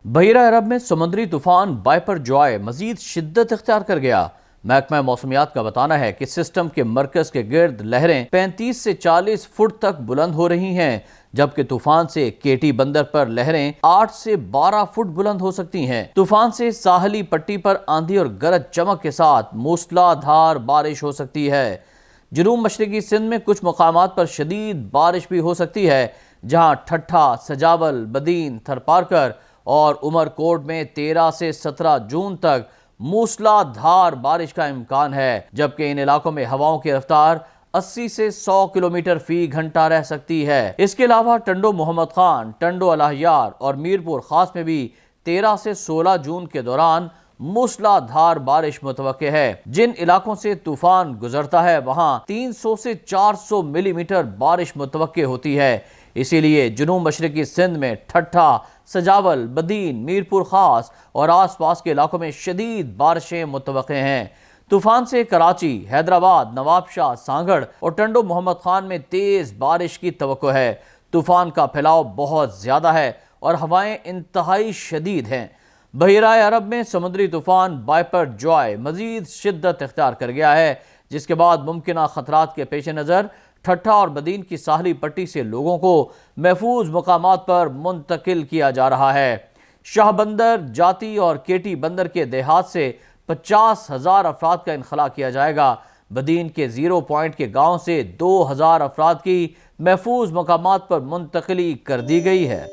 بحیرہ عرب میں سمندری طوفان بائپر جوائے مزید شدت اختیار کر گیا۔ محکمہ موسمیات کا بتانا ہے کہ سسٹم کے مرکز کے گرد لہریں 35 سے 40 فٹ تک بلند ہو رہی ہیں، جبکہ طوفان سے کیٹی بندر پر لہریں 8 سے 12 فٹ بلند ہو سکتی ہیں۔ طوفان سے ساحلی پٹی پر آندھی اور گرج چمک کے ساتھ موسلا دھار بارش ہو سکتی ہے۔ جنوب مشرقی سندھ میں کچھ مقامات پر شدید بارش بھی ہو سکتی ہے، جہاں ٹھٹھہ، سجاول، بدین، تھرپارکر اور عمر کوٹ میں 13 سے 17 جون تک موسلا دھار بارش کا امکان ہے، جبکہ ان علاقوں میں ہواؤں کی رفتار 80 سے 100 کلومیٹر فی گھنٹہ رہ سکتی ہے۔ اس کے علاوہ ٹنڈو محمد خان، ٹنڈو الہیار اور میرپور خاص میں بھی 13 سے 16 جون کے دوران موسلا دھار بارش متوقع ہے۔ جن علاقوں سے طوفان گزرتا ہے وہاں 300 سے 400 ملی میٹر بارش متوقع ہوتی ہے۔ اسی لیے جنوب مشرقی سندھ میں ٹھٹھہ، سجاول، بدین، میرپور خاص اور آس پاس کے علاقوں میں شدید بارشیں متوقع ہیں۔ طوفان سے کراچی، حیدرآباد، نواب شاہ، سانگھڑ اور ٹنڈو محمد خان میں تیز بارش کی توقع ہے۔ طوفان کا پھیلاؤ بہت زیادہ ہے اور ہوائیں انتہائی شدید ہیں۔ بحیرہ عرب میں سمندری طوفان بائپر جوائے مزید شدت اختیار کر گیا ہے، جس کے بعد ممکنہ خطرات کے پیش نظر ٹھٹھہ اور بدین کی ساحلی پٹی سے لوگوں کو محفوظ مقامات پر منتقل کیا جا رہا ہے۔ شاہ بندر، جاتی اور کیٹی بندر کے دیہات سے 50,000 افراد کا انخلا کیا جائے گا۔ بدین کے 0 پوائنٹ کے گاؤں سے 2,000 افراد کی محفوظ مقامات پر منتقلی کر دی گئی ہے۔